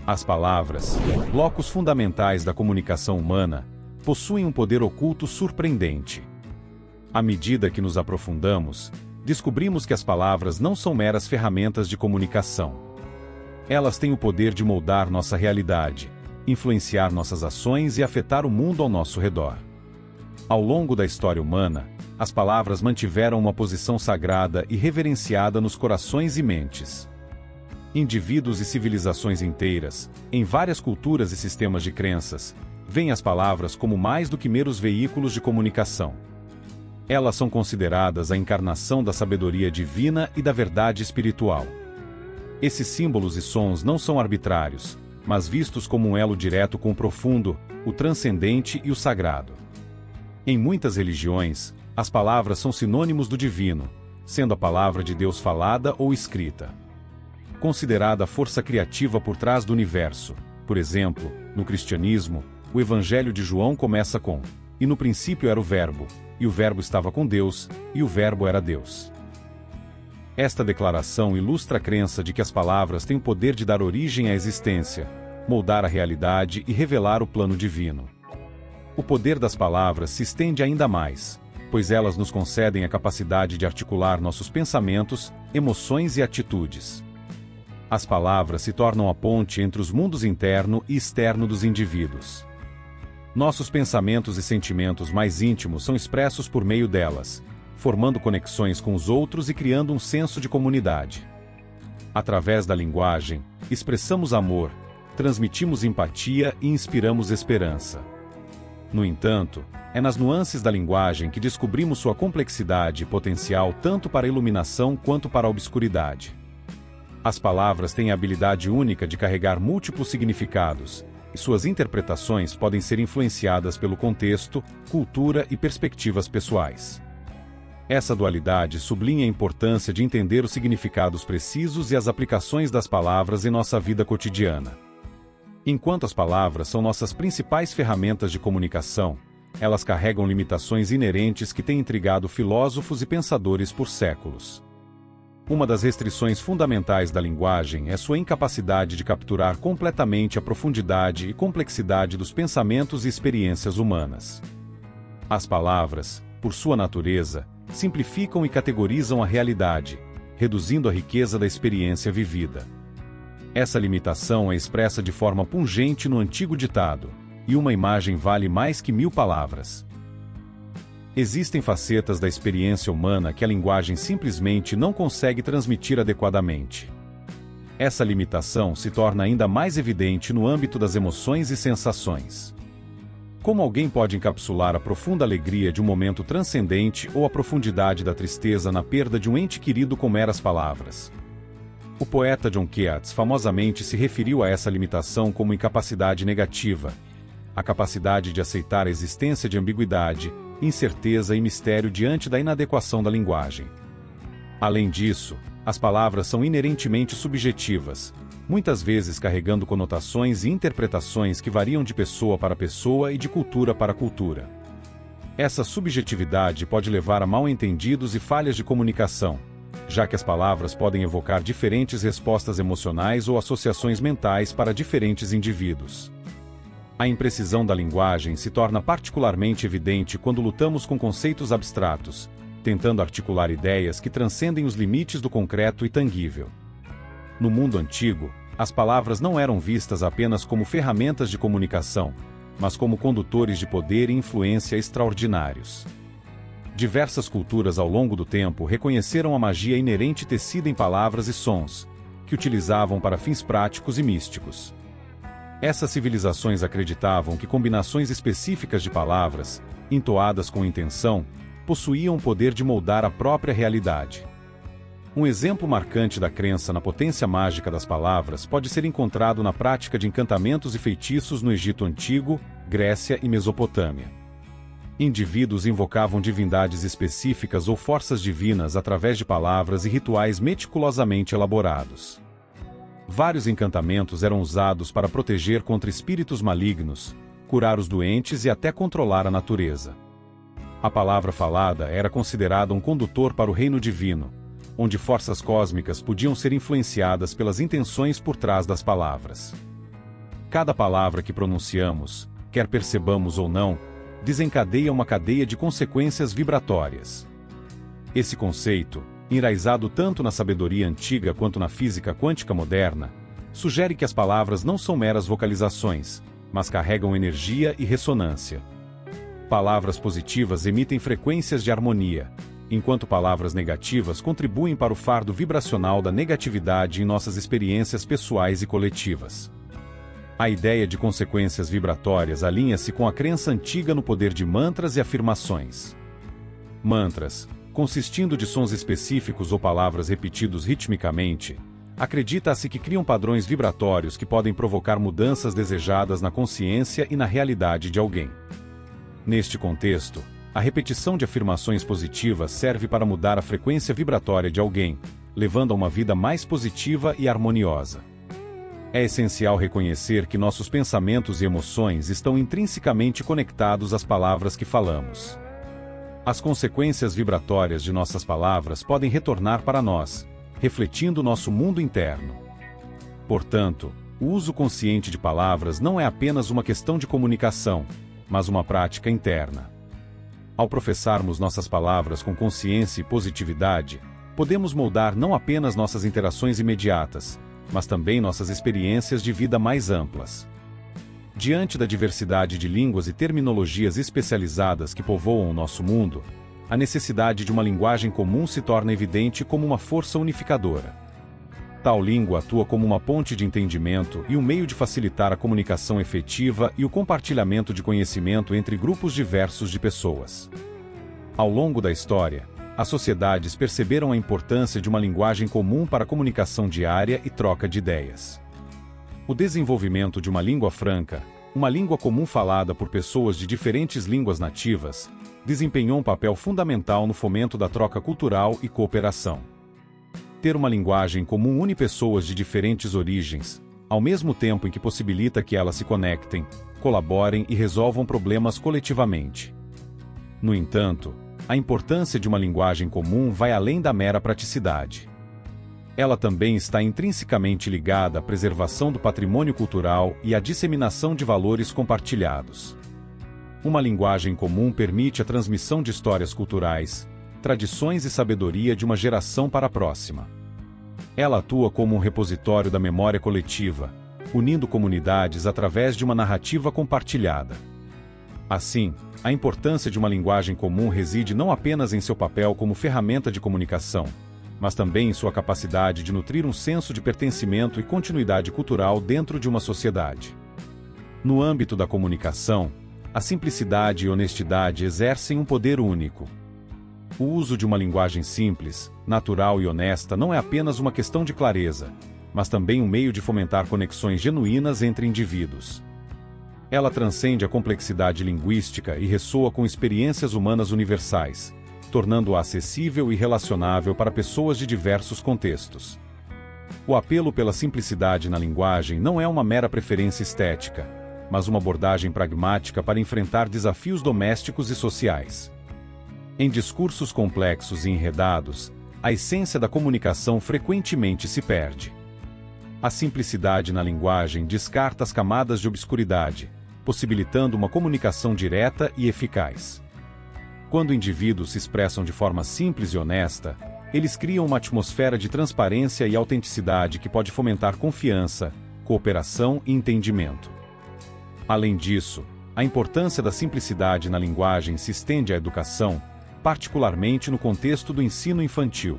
As palavras, blocos fundamentais da comunicação humana, possuem um poder oculto surpreendente. À medida que nos aprofundamos, descobrimos que as palavras não são meras ferramentas de comunicação. Elas têm o poder de moldar nossa realidade, influenciar nossas ações e afetar o mundo ao nosso redor. Ao longo da história humana, as palavras mantiveram uma posição sagrada e reverenciada nos corações e mentes. Indivíduos e civilizações inteiras, em várias culturas e sistemas de crenças, veem as palavras como mais do que meros veículos de comunicação. Elas são consideradas a encarnação da sabedoria divina e da verdade espiritual. Esses símbolos e sons não são arbitrários, mas vistos como um elo direto com o profundo, o transcendente e o sagrado. Em muitas religiões, as palavras são sinônimos do divino, sendo a palavra de Deus falada ou escrita. Considerada a força criativa por trás do universo. Por exemplo, no cristianismo, o Evangelho de João começa com: "E no princípio era o Verbo, e o Verbo estava com Deus, e o Verbo era Deus." Esta declaração ilustra a crença de que as palavras têm o poder de dar origem à existência, moldar a realidade e revelar o plano divino. O poder das palavras se estende ainda mais, pois elas nos concedem a capacidade de articular nossos pensamentos, emoções e atitudes. As palavras se tornam a ponte entre os mundos interno e externo dos indivíduos. Nossos pensamentos e sentimentos mais íntimos são expressos por meio delas, formando conexões com os outros e criando um senso de comunidade. Através da linguagem, expressamos amor, transmitimos empatia e inspiramos esperança. No entanto, é nas nuances da linguagem que descobrimos sua complexidade e potencial tanto para a iluminação quanto para a obscuridade. As palavras têm a habilidade única de carregar múltiplos significados, e suas interpretações podem ser influenciadas pelo contexto, cultura e perspectivas pessoais. Essa dualidade sublinha a importância de entender os significados precisos e as aplicações das palavras em nossa vida cotidiana. Enquanto as palavras são nossas principais ferramentas de comunicação, elas carregam limitações inerentes que têm intrigado filósofos e pensadores por séculos. Uma das restrições fundamentais da linguagem é sua incapacidade de capturar completamente a profundidade e complexidade dos pensamentos e experiências humanas. As palavras, por sua natureza, simplificam e categorizam a realidade, reduzindo a riqueza da experiência vivida. Essa limitação é expressa de forma pungente no antigo ditado: "E uma imagem vale mais que 1000 palavras." Existem facetas da experiência humana que a linguagem simplesmente não consegue transmitir adequadamente. Essa limitação se torna ainda mais evidente no âmbito das emoções e sensações. Como alguém pode encapsular a profunda alegria de um momento transcendente ou a profundidade da tristeza na perda de um ente querido com meras palavras? O poeta John Keats famosamente se referiu a essa limitação como incapacidade negativa, a capacidade de aceitar a existência de ambiguidade, incerteza e mistério diante da inadequação da linguagem. Além disso, as palavras são inerentemente subjetivas, muitas vezes carregando conotações e interpretações que variam de pessoa para pessoa e de cultura para cultura. Essa subjetividade pode levar a mal-entendidos e falhas de comunicação, já que as palavras podem evocar diferentes respostas emocionais ou associações mentais para diferentes indivíduos. A imprecisão da linguagem se torna particularmente evidente quando lutamos com conceitos abstratos, tentando articular ideias que transcendem os limites do concreto e tangível. No mundo antigo, as palavras não eram vistas apenas como ferramentas de comunicação, mas como condutores de poder e influência extraordinários. Diversas culturas ao longo do tempo reconheceram a magia inerente tecida em palavras e sons, que utilizavam para fins práticos e místicos. Essas civilizações acreditavam que combinações específicas de palavras, entoadas com intenção, possuíam o poder de moldar a própria realidade. Um exemplo marcante da crença na potência mágica das palavras pode ser encontrado na prática de encantamentos e feitiços no Egito Antigo, Grécia e Mesopotâmia. Indivíduos invocavam divindades específicas ou forças divinas através de palavras e rituais meticulosamente elaborados. Vários encantamentos eram usados para proteger contra espíritos malignos, curar os doentes e até controlar a natureza. A palavra falada era considerada um condutor para o reino divino, onde forças cósmicas podiam ser influenciadas pelas intenções por trás das palavras. Cada palavra que pronunciamos, quer percebamos ou não, desencadeia uma cadeia de consequências vibratórias. Esse conceito, enraizado tanto na sabedoria antiga quanto na física quântica moderna, sugere que as palavras não são meras vocalizações, mas carregam energia e ressonância. Palavras positivas emitem frequências de harmonia, enquanto palavras negativas contribuem para o fardo vibracional da negatividade em nossas experiências pessoais e coletivas. A ideia de consequências vibratórias alinha-se com a crença antiga no poder de mantras e afirmações. Mantras, consistindo de sons específicos ou palavras repetidos ritmicamente, acredita-se que criam padrões vibratórios que podem provocar mudanças desejadas na consciência e na realidade de alguém. Neste contexto, a repetição de afirmações positivas serve para mudar a frequência vibratória de alguém, levando a uma vida mais positiva e harmoniosa. É essencial reconhecer que nossos pensamentos e emoções estão intrinsecamente conectados às palavras que falamos. As consequências vibratórias de nossas palavras podem retornar para nós, refletindo nosso mundo interno. Portanto, o uso consciente de palavras não é apenas uma questão de comunicação, mas uma prática interna. Ao professarmos nossas palavras com consciência e positividade, podemos moldar não apenas nossas interações imediatas, mas também nossas experiências de vida mais amplas. Diante da diversidade de línguas e terminologias especializadas que povoam o nosso mundo, a necessidade de uma linguagem comum se torna evidente como uma força unificadora. Tal língua atua como uma ponte de entendimento e um meio de facilitar a comunicação efetiva e o compartilhamento de conhecimento entre grupos diversos de pessoas. Ao longo da história, as sociedades perceberam a importância de uma linguagem comum para a comunicação diária e troca de ideias. O desenvolvimento de uma língua franca, uma língua comum falada por pessoas de diferentes línguas nativas, desempenhou um papel fundamental no fomento da troca cultural e cooperação. Ter uma linguagem comum une pessoas de diferentes origens, ao mesmo tempo em que possibilita que elas se conectem, colaborem e resolvam problemas coletivamente. No entanto, a importância de uma linguagem comum vai além da mera praticidade. Ela também está intrinsecamente ligada à preservação do patrimônio cultural e à disseminação de valores compartilhados. Uma linguagem comum permite a transmissão de histórias culturais, tradições e sabedoria de uma geração para a próxima. Ela atua como um repositório da memória coletiva, unindo comunidades através de uma narrativa compartilhada. Assim, a importância de uma linguagem comum reside não apenas em seu papel como ferramenta de comunicação, mas também em sua capacidade de nutrir um senso de pertencimento e continuidade cultural dentro de uma sociedade. No âmbito da comunicação, a simplicidade e honestidade exercem um poder único. O uso de uma linguagem simples, natural e honesta não é apenas uma questão de clareza, mas também um meio de fomentar conexões genuínas entre indivíduos. Ela transcende a complexidade linguística e ressoa com experiências humanas universais, tornando-a acessível e relacionável para pessoas de diversos contextos. O apelo pela simplicidade na linguagem não é uma mera preferência estética, mas uma abordagem pragmática para enfrentar desafios domésticos e sociais. Em discursos complexos e enredados, a essência da comunicação frequentemente se perde. A simplicidade na linguagem descarta as camadas de obscuridade, possibilitando uma comunicação direta e eficaz. Quando indivíduos se expressam de forma simples e honesta, eles criam uma atmosfera de transparência e autenticidade que pode fomentar confiança, cooperação e entendimento. Além disso, a importância da simplicidade na linguagem se estende à educação, particularmente no contexto do ensino infantil.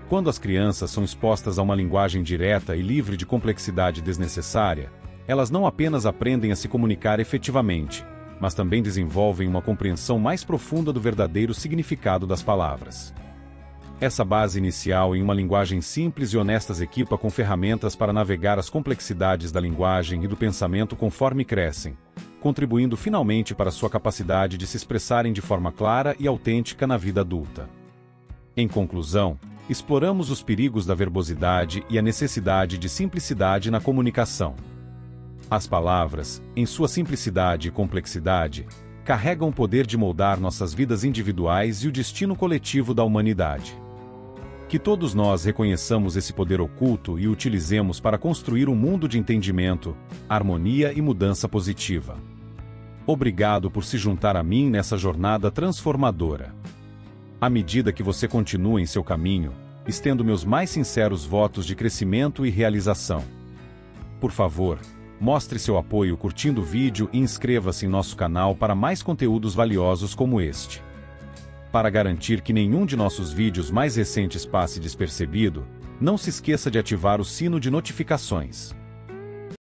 Quando as crianças são expostas a uma linguagem direta e livre de complexidade desnecessária, elas não apenas aprendem a se comunicar efetivamente, mas também desenvolvem uma compreensão mais profunda do verdadeiro significado das palavras. Essa base inicial em uma linguagem simples e honesta as equipa com ferramentas para navegar as complexidades da linguagem e do pensamento conforme crescem, contribuindo finalmente para sua capacidade de se expressarem de forma clara e autêntica na vida adulta. Em conclusão, exploramos os perigos da verbosidade e a necessidade de simplicidade na comunicação. As palavras, em sua simplicidade e complexidade, carregam o poder de moldar nossas vidas individuais e o destino coletivo da humanidade. Que todos nós reconheçamos esse poder oculto e o utilizemos para construir um mundo de entendimento, harmonia e mudança positiva. Obrigado por se juntar a mim nessa jornada transformadora. À medida que você continua em seu caminho, estendo meus mais sinceros votos de crescimento e realização. Por favor, mostre seu apoio curtindo o vídeo e inscreva-se em nosso canal para mais conteúdos valiosos como este. Para garantir que nenhum de nossos vídeos mais recentes passe despercebido, não se esqueça de ativar o sino de notificações.